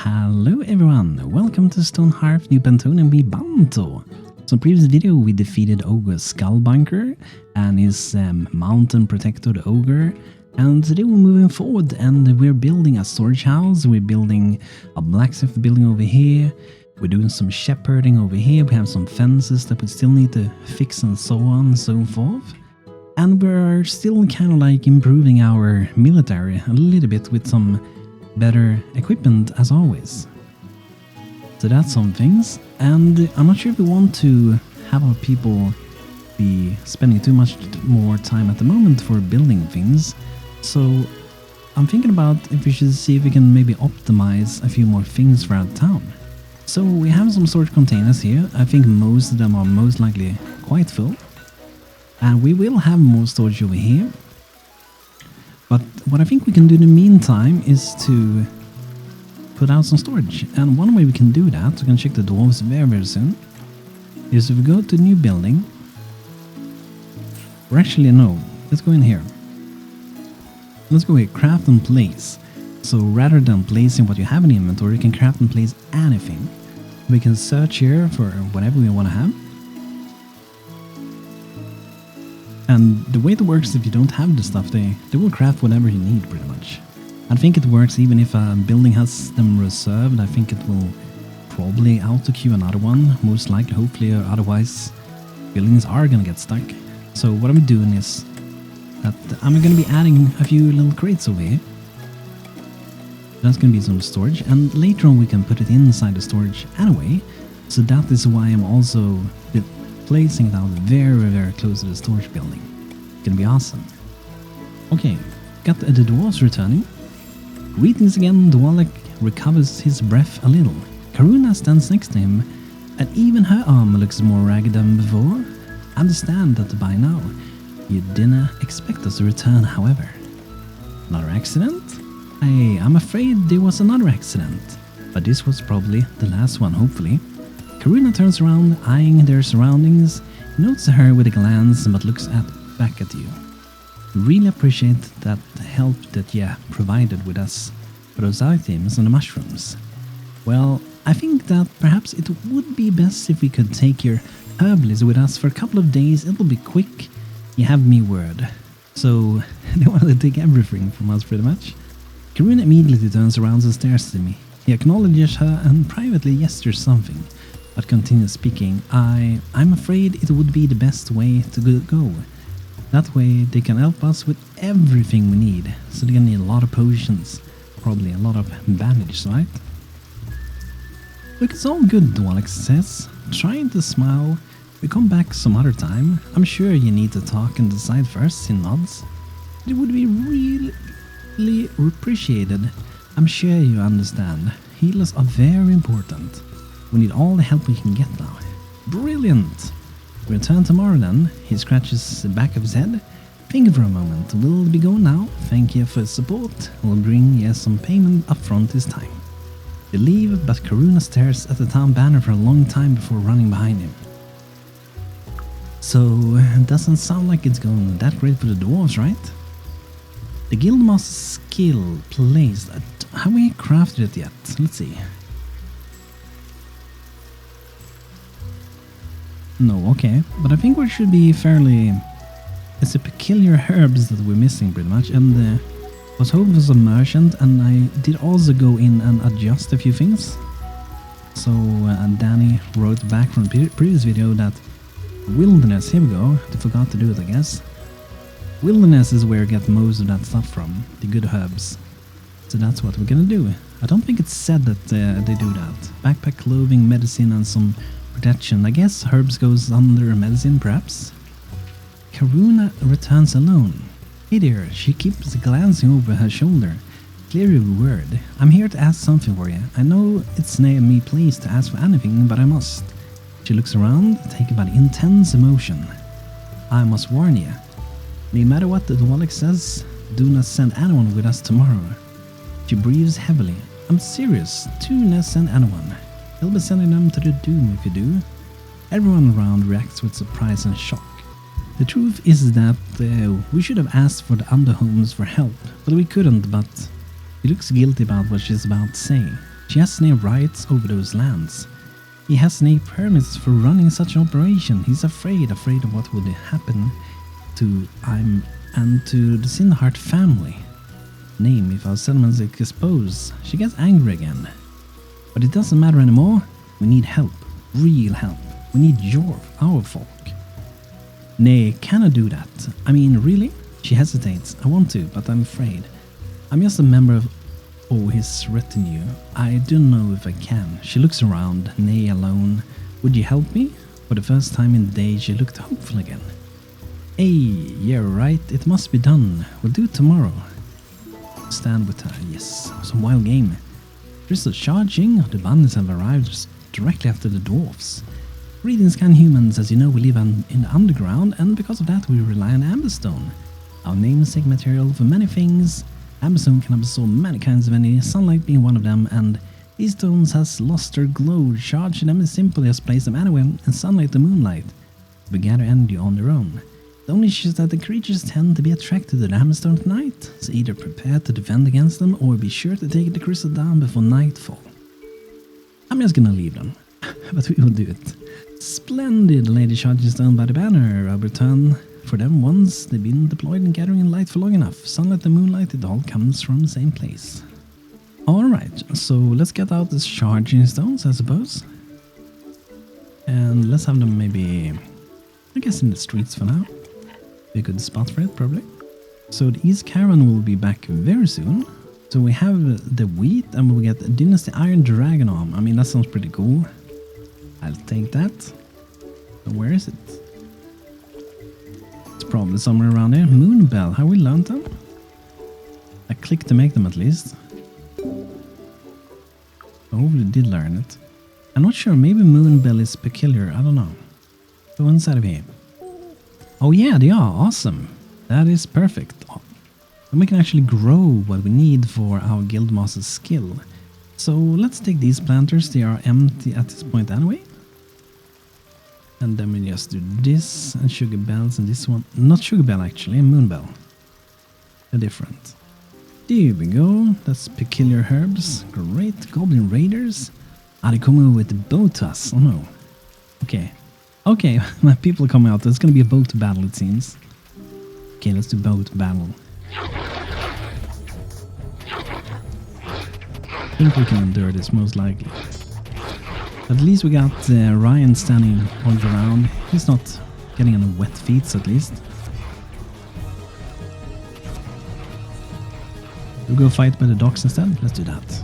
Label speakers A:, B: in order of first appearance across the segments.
A: Hello everyone, welcome to Stonehearth New BANTO and me BANTO. So in previous video we defeated Ogre Skullbunker and his mountain protected ogre, and today we're moving forward and we're building a storage house, we're building a blacksmith building over here, we're doing some shepherding over here, we have some fences that we still need to fix and so on and so forth. And we're still kind of like improving our military a little bit with some better equipment as always. So that's some things, and I'm not sure if we want to have our people be spending too much more time at the moment for building things. So I'm thinking about if we should see if we can maybe optimize a few more things for our town. So we have some storage containers here. I think most of them are most likely quite full. And we will have more storage over here. But what I think we can do in the meantime is to put out some storage. And one way we can do that, we can check the dwarves very soon, is if we go to new building. Or actually no, let's go in here. Let's go here, craft and place. So rather than placing what you have in the inventory, you can craft and place anything. We can search here for whatever we want to have. And the way it works, if you don't have the stuff, they will craft whatever you need pretty much. I think it works even if a building has them reserved. I think it will probably auto-queue another one, most likely, hopefully, or otherwise buildings are gonna get stuck. So what I'm doing is that I'm gonna be adding a few little crates over here. That's gonna be some storage, and later on we can put it inside the storage anyway. So that is why I'm also placing it out very close to the storage building. It's gonna be awesome. Okay, got the dwarves returning. Greetings again. Dwalek recovers his breath a little. Karuna stands next to him, and even her arm looks more ragged than before. Understand that by now you didn't expect us to return, however. Another accident? I'm afraid there was another accident, but this was probably the last one, hopefully. Karuna turns around, eyeing their surroundings, notes her with a glance, but looks back at you. Really appreciate that help that you provided with us for those items and the mushrooms. Well, I think that perhaps it would be best if we could take your herbalist with us for a couple of days. It'll be quick. You have me word. So they wanted to take everything from us pretty much. Karuna immediately turns around and stares at me. He acknowledges her and privately gestures something, but continues speaking. I'm afraid it would be the best way to go. That way they can help us with everything we need. So they're gonna need a lot of potions, probably a lot of bandages, right? Look, it's all good, Dwalek says, trying to smile. We come back some other time. I'm sure you need to talk and decide first, he nods. It would be really appreciated. I'm sure you understand. Healers are very important. We need all the help we can get now. Brilliant! We return tomorrow then. He scratches the back of his head. Think for a moment. We'll be going now. Thank you for the support. We'll bring you some payment up front this time. They leave, but Karuna stares at the town banner for a long time before running behind him. So, it doesn't sound like it's going that great for the dwarves, right? The Guildmaster's skill placed. Have we crafted it yet? Let's see. No, okay, but I think we should be fairly... It's the peculiar herbs that we're missing pretty much, and was hoping for some merchant, and I did also go in and adjust a few things. So Danny wrote back from the previous video that wilderness, here we go, they forgot to do it I guess. Wilderness is where you get most of that stuff from, the good herbs. So that's what we're gonna do. I don't think it's said that they do that. Backpack, clothing, medicine and some protection. I guess herbs goes under medicine, perhaps. Karuna returns alone. Hey there, she keeps glancing over her shoulder. Clearly a word. I'm here to ask something for you. I know it's near me pleased to ask for anything, but I must. She looks around, taken by intense emotion. I must warn you. No matter what the Dwalek says, do not send anyone with us tomorrow. She breathes heavily. I'm serious. Do not send anyone. He'll be sending them to the doom if you do. Everyone around reacts with surprise and shock. The truth is that we should have asked for the underhomes for help, but we couldn't, but he looks guilty about what she's about to say. She has no rights over those lands. He has no permits for running such an operation. He's afraid of what would happen to and to the Stonehearth family. Name if our settlements are exposed. She gets angry again. But it doesn't matter anymore. We need help. Real help. We need our folk. Nay, can I do that? I mean, really? She hesitates. I want to, but I'm afraid. I'm just a member of his retinue. I don't know if I can. She looks around, nay alone. Would you help me? For the first time in days, she looked hopeful again. Hey, yeah, right. It must be done. We'll do it tomorrow. Stand with her. Yes, some wild game. Crystal charging. The bunnies have arrived directly after the dwarfs. Greetings, kind humans. As you know, we live in the underground, and because of that, we rely on Amberstone. Our namesake material for many things. Amberstone can absorb many kinds of energy, sunlight being one of them, and these stones has lost their glow. Charge them is simply just place them anywhere in sunlight or moonlight to gather energy on their own. The only issue is that the creatures tend to be attracted to the Amberstone at night, so either prepare to defend against them or be sure to take the crystal down before nightfall. I'm just gonna leave them, but we will do it. Splendid, Lady charging stone by the banner. I'll return for them once they've been deployed and gathering in light for long enough. Sunlight and moonlight, it all comes from the same place. Alright, so let's get out these charging stones, I suppose. And let's have them maybe, I guess, in the streets for now. Be a good spot for it, probably. So the East Caravan will be back very soon. So we have the wheat and we get Dynasty Iron Dragon Arm. I mean, that sounds pretty cool. I'll take that. So where is it? It's probably somewhere around here. Moonbell, have we learned them? I clicked to make them at least. I hopefully did learn it. I'm not sure, maybe Moonbell is peculiar, I don't know. Go inside of here. Oh yeah, they are, awesome. That is perfect. And we can actually grow what we need for our Guildmaster's skill. So let's take these planters, they are empty at this point anyway. And then we just do this, and sugar bells, and this one. Not sugar bell actually, moonbell. They're different. There we go, that's peculiar herbs. Great, goblin raiders. Are they coming with the boat to us? Oh no. Okay. Okay, my people are coming out. There's gonna be a boat battle, it seems. Okay, let's do boat battle. I think we can endure this, most likely. At least we got Ryan standing on the ground. He's not getting on wet feet, at least. We'll go fight by the docks instead. Let's do that.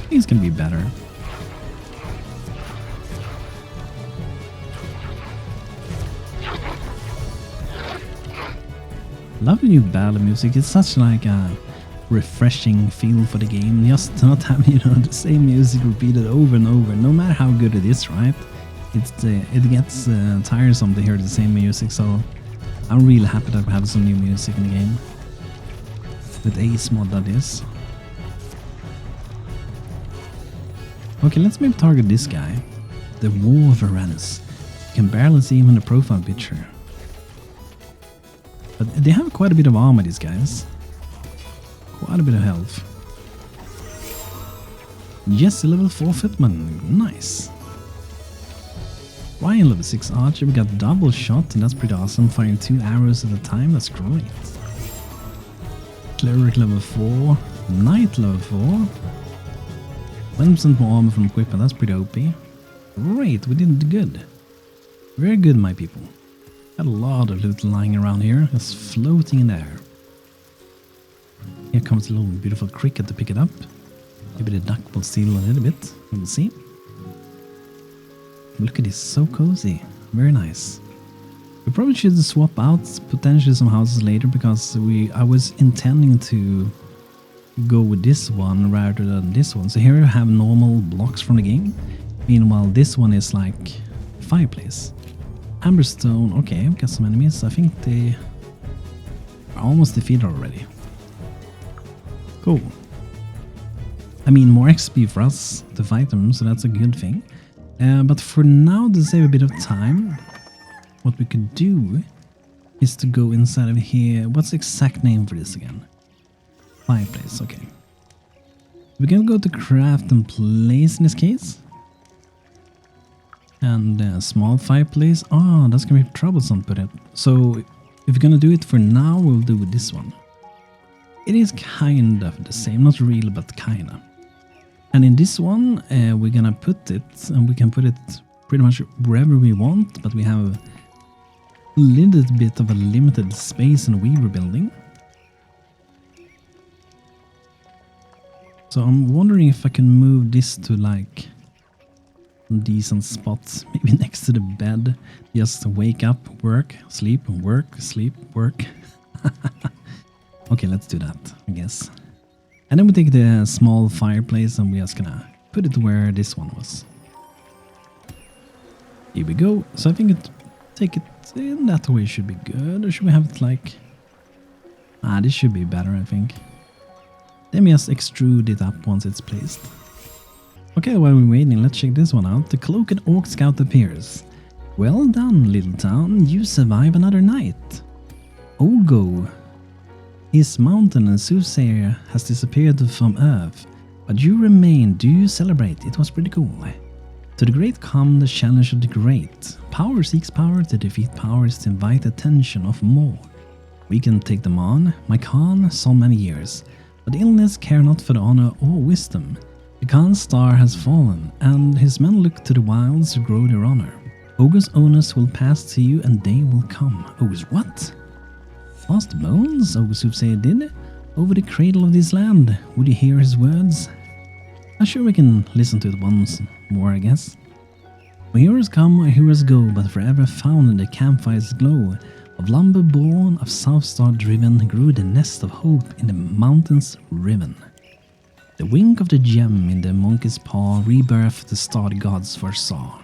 A: Things can be better. Love the new battle music. It's such like a refreshing feel for the game. Just not having, you know, the same music repeated over and over, no matter how good it is, right? It gets tiresome to hear the same music. So I'm really happy that we have some new music in the game. With Ace mod, that is. Okay, let's maybe target this guy. The War of Uranus. You can barely see him in the profile picture. But they have quite a bit of armor, these guys. Quite a bit of health. Yes, a level 4 footman. Nice. Ryan, level 6 archer. We got double shot, and that's pretty awesome. Firing 2 arrows at a time. That's great. Cleric level 4. Knight level 4. 1% more armor from equipment. That's pretty OP. Great, we did good. Very good, my people. Got a lot of loot lying around here, just floating in the air. Here comes a little beautiful cricket to pick it up. Maybe the duck will steal a little bit. We'll see. Look at this, so cozy. Very nice. We probably should swap out potentially some houses later, because I was intending to go with this one rather than this one. So here we have normal blocks from the game. Meanwhile, this one is like fireplace. Amberstone, okay, we've got some enemies. I think they are almost defeated already. Cool. I mean, more XP for us to fight them, so that's a good thing. But for now, to save a bit of time, what we could do is to go inside of here. What's the exact name for this again? Fireplace, okay. We're gonna go to craft and place in this case. And a small fireplace. Oh, that's gonna be troublesome to put it. So if we're gonna do it for now, we'll do this one. It is kind of the same, not real, but kinda. And in this one, we're gonna put it, and we can put it pretty much wherever we want, but we have a little bit of a limited space in Weaver building. So I'm wondering if I can move this to like decent spots, maybe next to the bed. Just wake up, work, sleep, work, sleep, work. Okay, let's do that, I guess. And then we take the small fireplace and we're just gonna put it where this one was. Here we go. So I think take it in that way should be good. Or should we have it like... this should be better, I think. Let me just extrude it up once it's placed. Okay, while we're waiting, let's check this one out. The Cloaked Orc Scout appears. Well done, little town. You survive another night. Ogo. His mountain and soothsayer has disappeared from Earth, but you remain. Do you celebrate? It was pretty cool. To the great come the challenge of the great. Power seeks power, to defeat power is to invite attention of more. We can take them on, my Khan, so many years, but illness care not for the honor or wisdom. The Khan's star has fallen, and his men look to the wilds to grow their honor. Ogre's owners will pass to you, and they will come. Ogre's what? Lost bones? Ogre's soothsayer did? Over the cradle of this land, would you hear his words? I'm sure we can listen to it once more, I guess. When heroes come, or heroes go, but forever found in the campfire's glow. Of lumber born, of south star driven, grew the nest of hope in the mountains riven. The wink of the gem in the monkey's paw rebirth the star gods foresaw.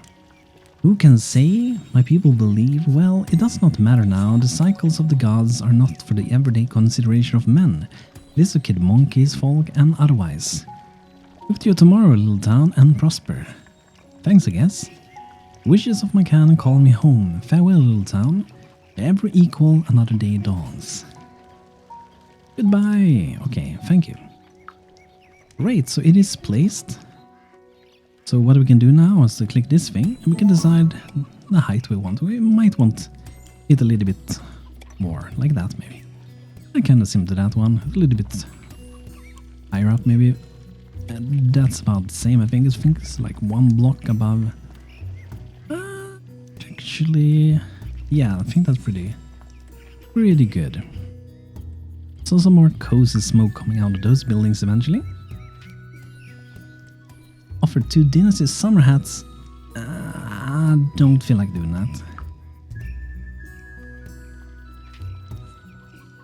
A: Who can say? My people believe. Well, it does not matter now. The cycles of the gods are not for the everyday consideration of men. It is to kid monkeys, folk, and otherwise. Hope to you tomorrow, little town, and prosper. Thanks, I guess. Wishes of my can call me home. Farewell, little town. Every equal another day dawns. Goodbye. Okay, thank you. Great, so it is placed. So what we can do now is to click this thing, and we can decide the height we want. We might want it a little bit more, like that maybe. I kind of sim to that one, a little bit higher up maybe. And that's about the same, I think it's like one block above. Actually, yeah, I think that's pretty good. So some more cozy smoke coming out of those buildings eventually. Offered 2 Dynasty summer hats. I don't feel like doing that.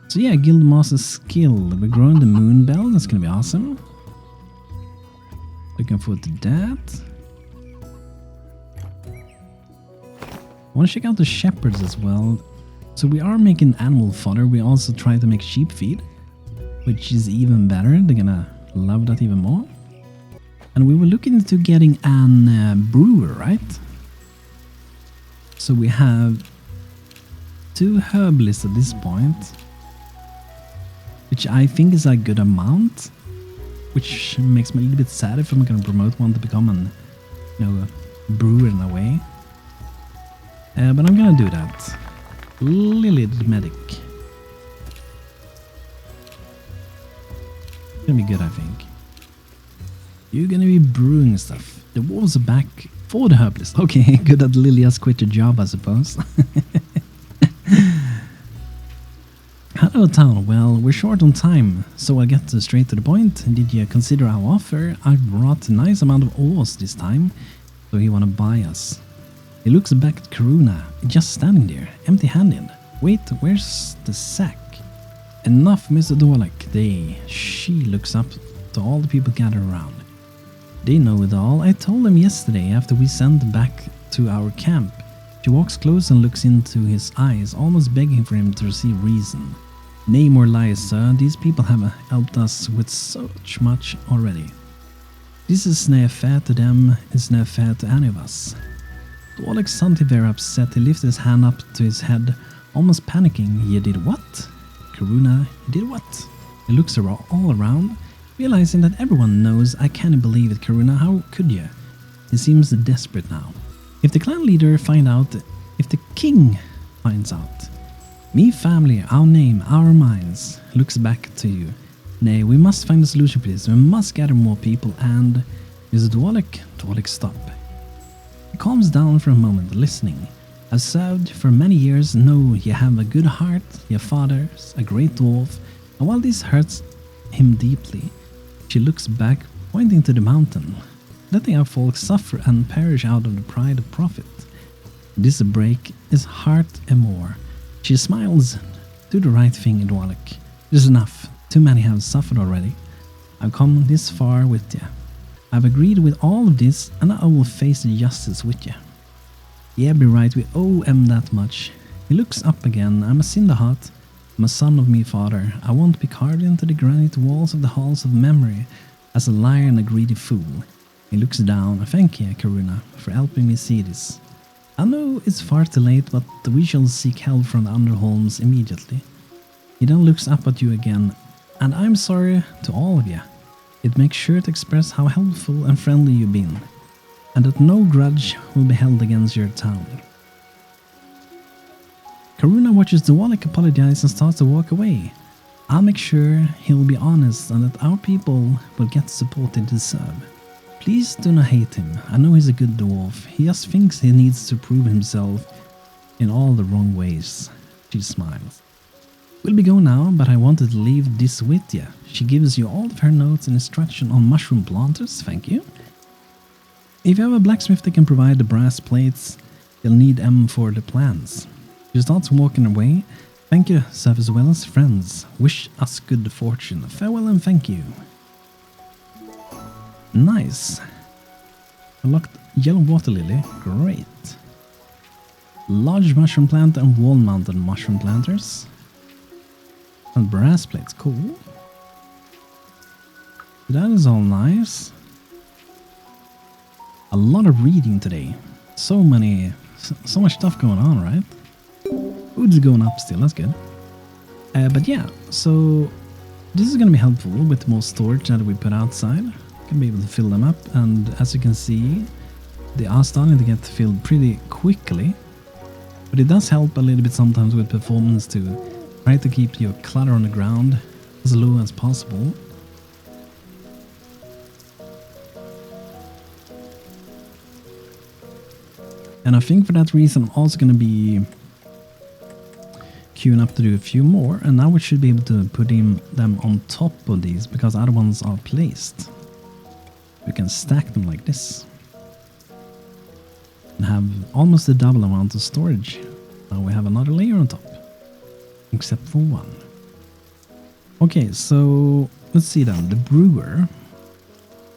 A: So yeah, Guildmaster's skill. We're growing the moon bell. That's gonna be awesome. Looking forward to that. I want to check out the shepherds as well. So we are making animal fodder. We also try to make sheep feed, which is even better. They're gonna love that even more. And we were looking into getting an brewer, right? So we have 2 herbalists at this point, which I think is a good amount, which makes me a little bit sad if I'm going to promote one to become an, a brewer in a way. But I'm going to do that. Lily the medic. Gonna be good, I think. You're gonna be brewing stuff. The wolves are back for the herbalist. Okay, good that Lily has quit her job, I suppose. Hello, town. Well, we're short on time, so I'll get straight to the point. Did you consider our offer? I brought a nice amount of ores this time, so you wanna buy us. He looks back at Karuna, just standing there, empty-handed. Wait, where's the sack? Enough, Mr. Dorlak. She looks up to all the people gathered around. They know it all. I told them yesterday after we sent back to our camp. She walks close and looks into his eyes, almost begging for him to receive reason. Nay, more lies, sir. These people have helped us with so much already. This is no fair to them, it's no fair to any of us. Dorlak sounded very upset. He lifted his hand up to his head, Almost panicking, you did what? Karuna, you did what? He looks all around, realizing that everyone knows. I can't believe it, Karuna, how could you? He seems desperate now. If the clan leader find out, if the king finds out, me family, our name, our minds, looks back to you. Nay, we must find a solution for this. We must gather more people and... Is it Dwalik? Dwalik, stop. He calms down for a moment, listening. I've served for many years, know you have a good heart, your father's a great dwarf, and while this hurts him deeply, she looks back, pointing to the mountain, letting our folk suffer and perish out of the pride of profit. This break is heart and more. She smiles. Do the right thing, Dwalik. It is enough. Too many have suffered already. I've come this far with you. I've agreed with all of this, and I will face the justice with you. Yeah, be right, we owe him that much. He looks up again. I'm a Cinderheart. I'm a son of me father. I won't be carved into the granite walls of the halls of memory as a liar and a greedy fool. He looks down. Thank you, Karuna, for helping me see this. I know it's far too late, but we shall seek help from the Underholms immediately. He then looks up at you again, and I'm sorry to all of you. It makes sure to express how helpful and friendly you've been, and that no grudge will be held against your town. Karuna watches Dwalik apologize and starts to walk away. I'll make sure he'll be honest and that our people will get the support they deserve. Please do not hate him. I know he's a good dwarf. He just thinks he needs to prove himself in all the wrong ways. She smiles. We'll be going now, but I wanted to leave this with you. She gives you all of her notes and instruction on mushroom planters. Thank you. If you have a blacksmith that can provide the brass plates, you'll need them for the plans. She starts walking away. Thank you, serve as well as friends. Wish us good fortune. Farewell and thank you. Nice. Unlocked yellow water lily. Great. Large mushroom plant and wall-mounted mushroom planters. And brass plates. Cool. That is all nice. A lot of reading today. So much stuff going on, right? Food's going up still, that's good. But yeah, so this is going to be helpful with more storage that we put outside. Gonna be able to fill them up, and as you can see, they are starting to get filled pretty quickly. But it does help a little bit sometimes with performance to try to keep your clutter on the ground as low as possible. And I think for that reason I'm also going to be queuing up to do a few more, and now we should be able to put them on top of these because other ones are placed. We can stack them like this and have almost a double amount of storage. Now we have another layer on top, except for one. Okay, so let's see then. The brewer.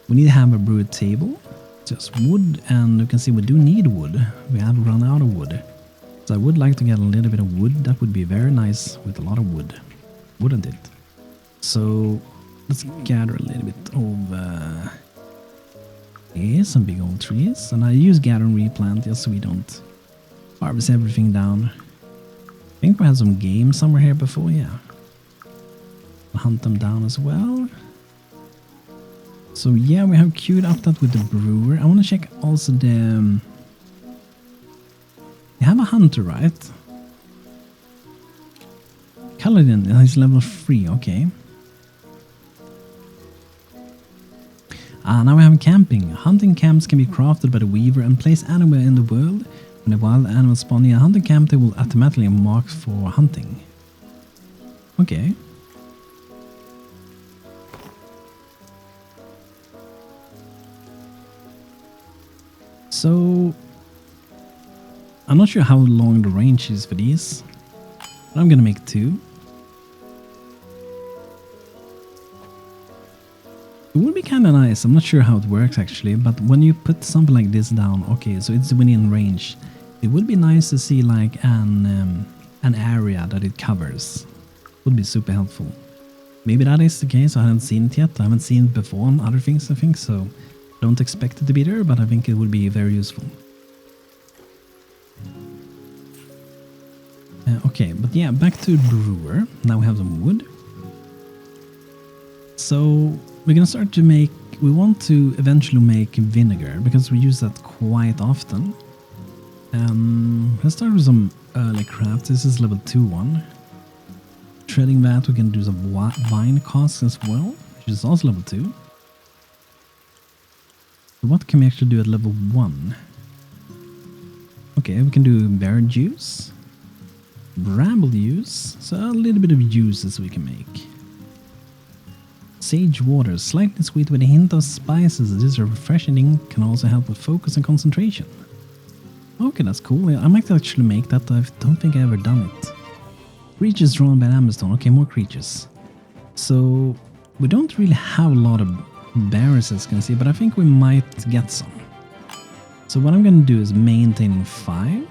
A: We need to have a brewer table. Just wood, and you can see we do need wood. We have run out of wood. So I would like to get a little bit of wood. That would be very nice with a lot of wood, wouldn't it? So let's gather a little bit of here's some big old trees, and I use gather and replant just so we don't harvest everything down. I think we had some game somewhere here before, yeah. I'll hunt them down as well. So yeah, we have queued up that with the brewer. I want to check also the... They have a hunter, right? Kaladin, he's level 3, okay. Now we have camping. Hunting camps can be crafted by the weaver and placed anywhere in the world. When a wild animal spawn in a hunting camp, they will automatically mark for hunting. Okay. So, I'm not sure how long the range is for these, but I'm gonna make 2. It would be kind of nice. I'm not sure how it works actually, but when you put something like this down, okay, so it's within range. It would be nice to see like an area that it covers. Would be super helpful. Maybe that is the case. I haven't seen it yet. I haven't seen it before on other things, I think, so don't expect it to be there, but I think it would be very useful. Okay, but yeah, back to brewer. Now we have some wood. So we're gonna start to make. We want to eventually make vinegar because we use that quite often. Let's start with some early craft. This is level 2 one. Treading that, we can do some vine casks as well, which is also level 2. So what can we actually do at level 1? Okay, we can do berry juice. Bramble juice, so a little bit of juices we can make. Sage water, slightly sweet with a hint of spices. This refreshing can also help with focus and concentration. Okay, that's cool. I might actually make that. I don't think I've ever done it. Creatures drawn by Amberstone. Okay, more creatures. So we don't really have a lot of berries, as you can see, but I think we might get some. So what I'm going to do is maintaining 5.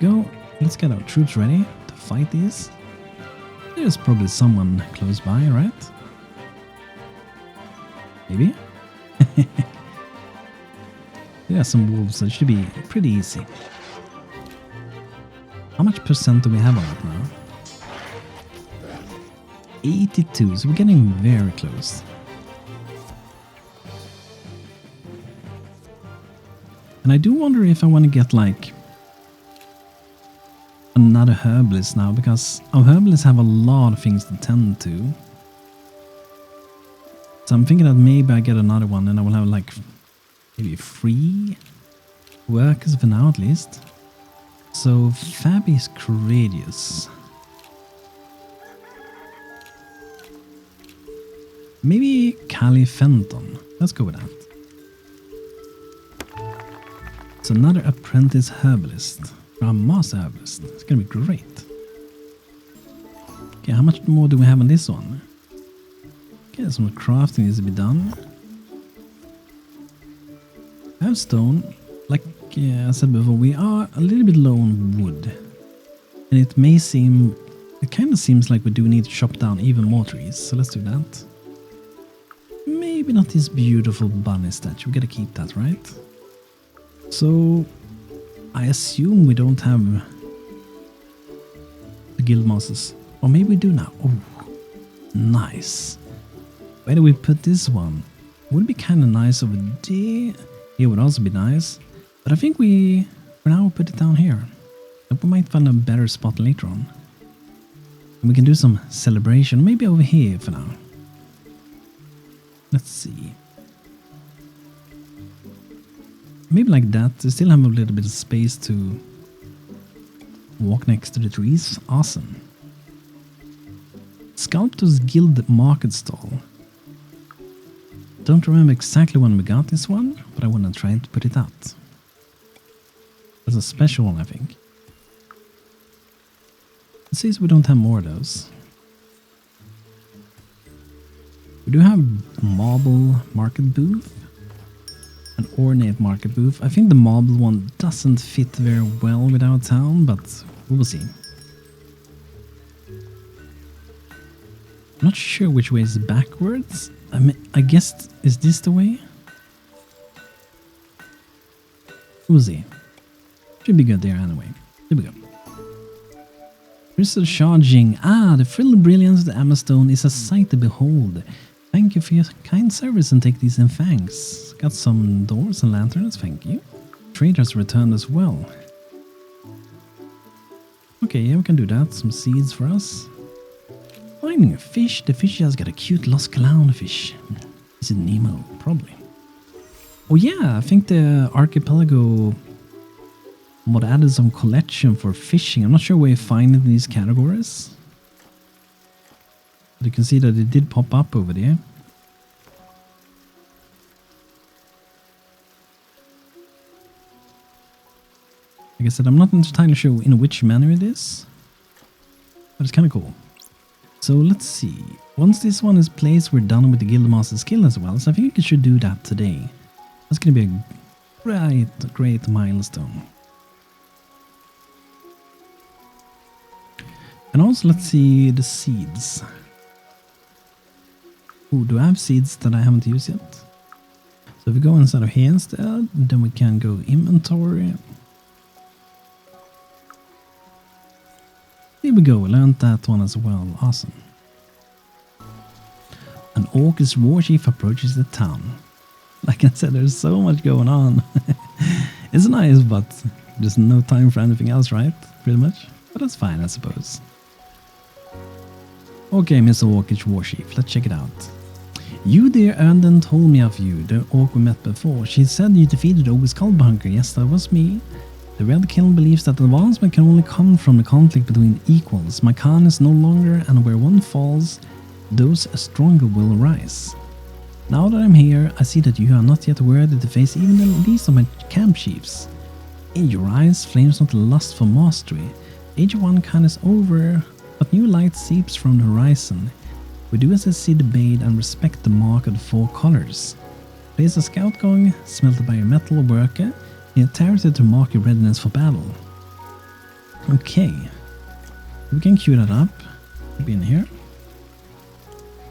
A: Go, let's get our troops ready to fight these. There's probably someone close by, right? Maybe? There are some wolves, so it should be pretty easy. How much percent do we have on it now? 82, so we're getting very close. And I do wonder if I want to get like another herbalist now, because our herbalists have a lot of things to tend to. So I'm thinking that maybe I get another one and I will have like maybe 3 workers for now at least. So Fabius Courageous. Maybe Cali Fenton. Let's go with that. It's another apprentice herbalist. Or a master herbalist. It's gonna be great. Okay, how much more do we have on this one? Okay, some crafting needs to be done. I have stone. Like I said before, we are a little bit low on wood. And it may seem... It kind of seems like we do need to chop down even more trees. So let's do that. Maybe not this beautiful bunny statue. We gotta keep that, right? So... I assume we don't have the guild masters. Or maybe we do now. Oh, nice. Where do we put this one? Would it be kind of nice over there? It would also be nice. But I think we, for now, put it down here. But we might find a better spot later on. And we can do some celebration. Maybe over here for now. Let's see. Maybe like that. I still have a little bit of space to walk next to the trees. Awesome. Sculptor's Guild Market Stall. Don't remember exactly when we got this one, but I want to try to put it out. That's a special one, I think. Let's see if we don't have more of those. We do have marble market booth. An ornate market booth. I think the marble one doesn't fit very well with our town, but we will see. I'm not sure which way is backwards. I guess, is this the way? We'll see. Should be good there anyway. Here we go. Crystal charging. Ah, the frill brilliance of the Amberstone is a sight to behold. Thank you for your kind service and take these in thanks. Got some doors and lanterns, thank you. Trade has returned as well. Okay, yeah, we can do that. Some seeds for us. Finding a fish. The fish has got a cute lost clownfish. Is it Nemo? Probably. Oh yeah, I think the Archipelago mod added some collection for fishing. I'm not sure where you find it in these categories. But you can see that it did pop up over there. Like I said, I'm not entirely sure in which manner it is. But it's kind of cool. So let's see. Once this one is placed, we're done with the Guildmaster skill as well. So I think we should do that today. That's going to be a great milestone. And also let's see the seeds. Oh, do I have seeds that I haven't used yet? So if we go inside of here instead, then we can go inventory. we go. Learned that one as well. Awesome. An Orcish warchief approaches the town. Like I said, there's so much going on. It's nice, but there's no time for anything else, right? Pretty much. But that's fine, I suppose. Okay, Mr. Orcish warchief, let's check it out. You, dear Ernden, told me of you, the orc we met before. She said you defeated Ogre Skullbunker. Yes, that was me. The Red Kiln believes that advancement can only come from the conflict between equals. My Khan is no longer, and where one falls, those stronger will rise. Now that I'm here, I see that you are not yet worthy to face even the least of my camp chiefs. In your eyes flames not the lust for mastery. Age of one Khan is over, but new light seeps from the horizon. We do as I see the bait and respect the mark of the four colors. Place a scout going, smelted by your metal worker, in a territory to mark your readiness for battle. Okay, we can queue that up. Be in here.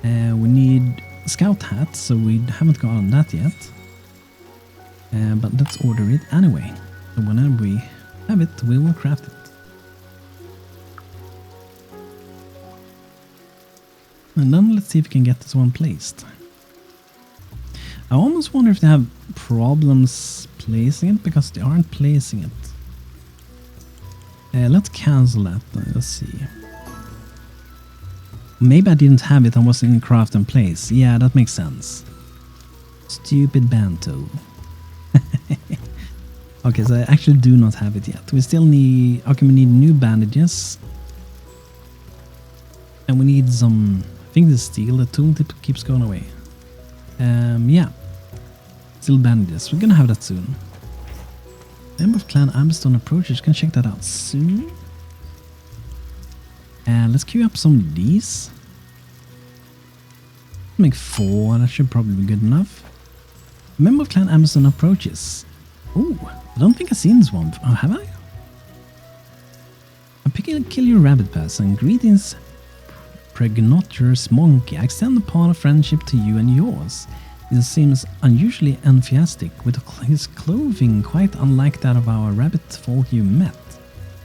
A: We need scout hats, so we haven't gotten that yet. But let's order it anyway. So whenever we have it, we will craft it. And then let's see if we can get this one placed. I almost wonder if they have problems placing it, because they aren't placing it. Let's cancel that. Let's see. Maybe I didn't have it and was in craft and place. Yeah, that makes sense. Stupid BANTO. Okay, so I actually do not have it yet. We still need... Okay, we need new bandages. And we need some... I think the steel, the tooltip keeps going away. Yeah. Still bandages. We're gonna have that soon. Member of Clan Amberstone approaches. Can check that out soon. And let's queue up some of these. Make 4, that should probably be good enough. Member of Clan Amberstone approaches. Oh, I don't think I've seen this one. Oh, have I? I'm picking a kill your rabbit person. Greetings, Pregnoturous Monkey. I extend a part of friendship to you and yours. He seems unusually enthusiastic, with his clothing quite unlike that of our rabbit folk you met.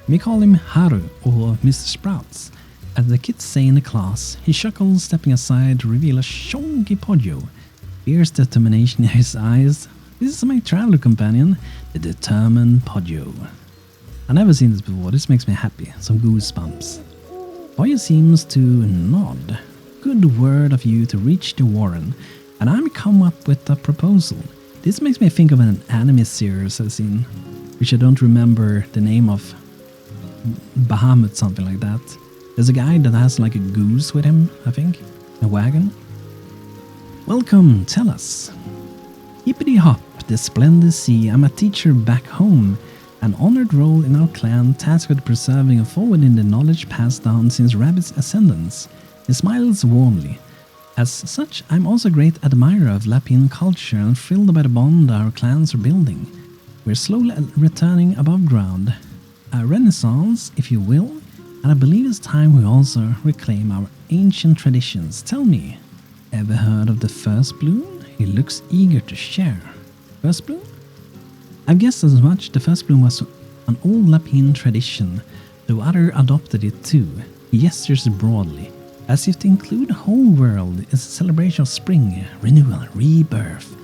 A: We call him Haru, or Mr. Sprouts. As the kids say in the class, he chuckles, stepping aside to reveal a chonky Poyo. Fierce determination in his eyes. This is my traveler companion, the determined Poyo. I've never seen this before, this makes me happy, some goosebumps. Poyo seems to nod. Good word of you to reach the Warren, and I'm come up with a proposal. This makes me think of an anime series I've seen, which I don't remember the name of. Bahamut, something like that. There's a guy that has like a goose with him, I think. A wagon. Welcome, tell us. Hippity hop, the splendid sea. I'm a teacher back home. An honored role in our clan, tasked with preserving and forwarding the knowledge passed down since Rabbit's ascendance. He smiles warmly. As such, I'm also a great admirer of Lapin culture and thrilled by the bond our clans are building. We're slowly returning above ground. A renaissance, if you will, and I believe it's time we also reclaim our ancient traditions. Tell me, ever heard of the First Bloom? He looks eager to share. First Bloom? I've guessed as much. The First Bloom was an old Lapin tradition, though others adopted it too. He gestures broadly, as if to include the whole world is a celebration of spring, renewal, rebirth.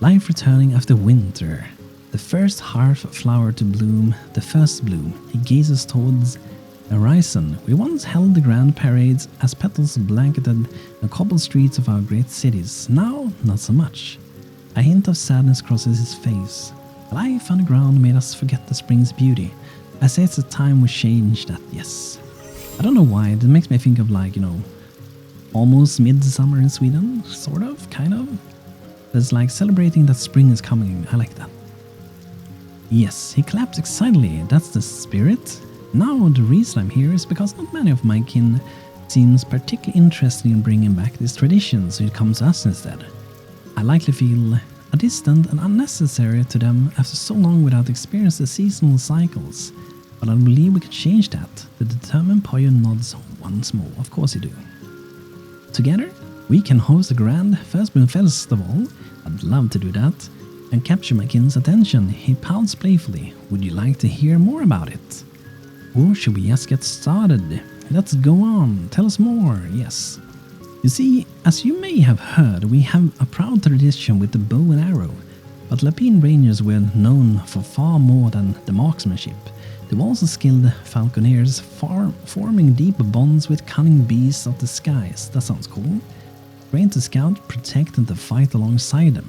A: Life returning after winter. The first hearth flower to bloom, the first bloom. He gazes towards the horizon. We once held the grand parades as petals blanketed the cobbled streets of our great cities. Now, not so much. A hint of sadness crosses his face. Life on the ground made us forget the spring's beauty. I say it's a time we change that, yes. I don't know why, it makes me think of like, you know, almost midsummer in Sweden, sort of, kind of. It's like celebrating that spring is coming. I like that. Yes, he claps excitedly, that's the spirit. Now the reason I'm here is because not many of my kin seems particularly interested in bringing back this tradition, so it comes to us instead. I likely feel a distant and unnecessary to them after so long without experiencing the seasonal cycles, but I believe we can change that. The determined Poyo nods once more, of course you do. Together, we can host a grand First Bloom Festival. I'd love to do that. And capture my kin's attention. He pouts playfully. Would you like to hear more about it? Or should we just get started? Let's go on. Tell us more. Yes. You see, as you may have heard, we have a proud tradition with the bow and arrow. But Lapine Rangers were known for far more than the marksmanship. They were also skilled falconeers, forming deep bonds with cunning beasts of the skies. That sounds cool. Trained to scout, protect, and to fight alongside them.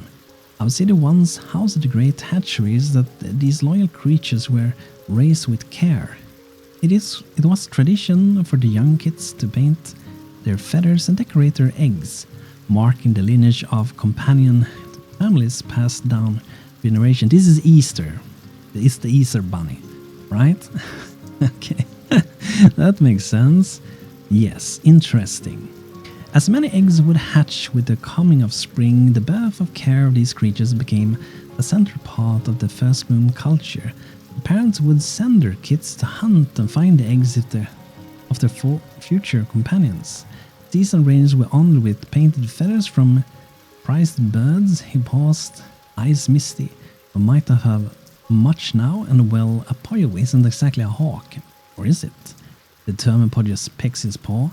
A: Our city once housed the great hatcheries that these loyal creatures were raised with care. It was tradition for the young kids to paint their feathers and decorate their eggs, marking the lineage of companion families passed down generation. This is Easter. It's the Easter bunny, right? Okay, that makes sense. Yes, interesting. As many eggs would hatch with the coming of spring, the birth of care of these creatures became a central part of the first moon culture. The parents would send their kids to hunt and find the eggs of their future companions. Season rangers were honored with painted feathers from prized birds. He paused, eyes misty. We might have much now, and well, a Poyo isn't exactly a hawk. Or is it? The Poyo just pecks his paw.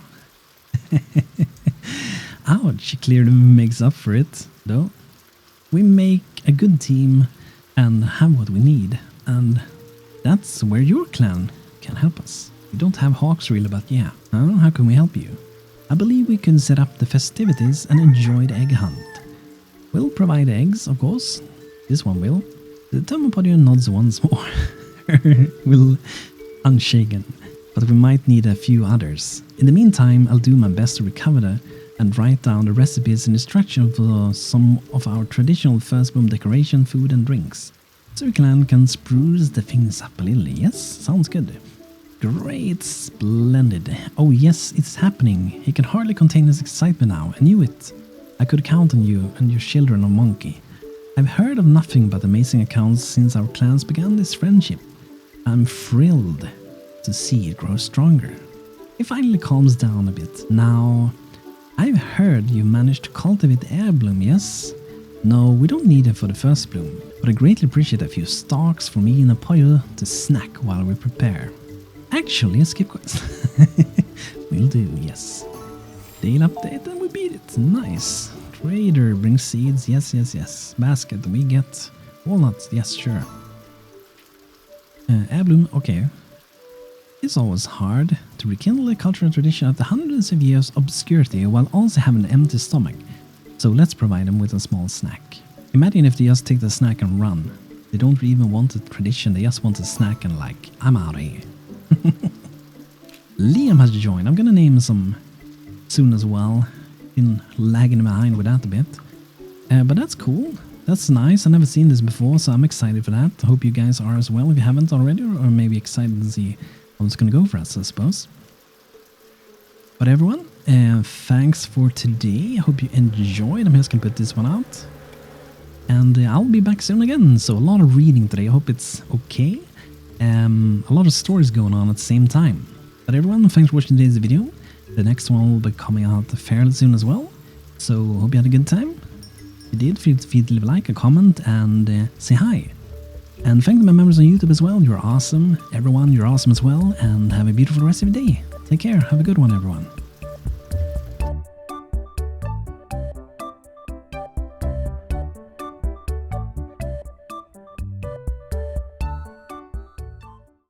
A: Ouch, he clearly makes up for it, though. We make a good team and have what we need, and that's where your clan can help us. We don't have hawks really, but yeah. How can we help you? I believe we can set up the festivities and enjoy the egg hunt. We'll provide eggs, of course. This one will. The Poyo nods once more. Will unshaken. But we might need a few others. In the meantime, I'll do my best to recover and write down the recipes and instructions for some of our traditional first boom decoration, food and drinks. So your clan can spruce the things up a little. Yes, sounds good. Great, splendid. Oh yes, it's happening. He can hardly contain his excitement now. I knew it. I could count on you and your children of Monkey. I've heard of nothing but amazing accounts since our clans began this friendship. I'm thrilled to see it grow stronger. It finally calms down a bit. Now, I've heard you managed to cultivate air bloom, yes? No, we don't need it for the first bloom, but I greatly appreciate a few stalks for me and a Poyo to snack while we prepare. Actually, skip quest. Will do, yes. Daily update and we beat it. Nice. Trader brings seeds. Yes, yes, yes. Basket, we get walnuts. Yes, sure. Air bloom, okay. It's always hard to rekindle a cultural tradition after hundreds of years of obscurity while also having an empty stomach. So let's provide them with a small snack. Imagine if they just take the snack and run. They don't even want a tradition, they just want a snack and like, I'm out of here. Liam has joined. I'm gonna name some soon as well. Been lagging behind with that a bit. But that's cool. That's nice. I've never seen this before, so I'm excited for that. I hope you guys are as well if you haven't already, or maybe excited to see how it's gonna go for us, I suppose. But everyone, thanks for today. I hope you enjoyed. I'm just gonna put this one out. And I'll be back soon again. So a lot of reading today. I hope it's okay. A lot of stories going on at the same time. But everyone, thanks for watching today's video. The next one will be coming out fairly soon as well. So hope you had a good time. If you did, feel free to leave a like, a comment, and say hi. And thank my members on YouTube as well. You're awesome. Everyone, you're awesome as well. And have a beautiful rest of your day. Take care. Have a good one, everyone.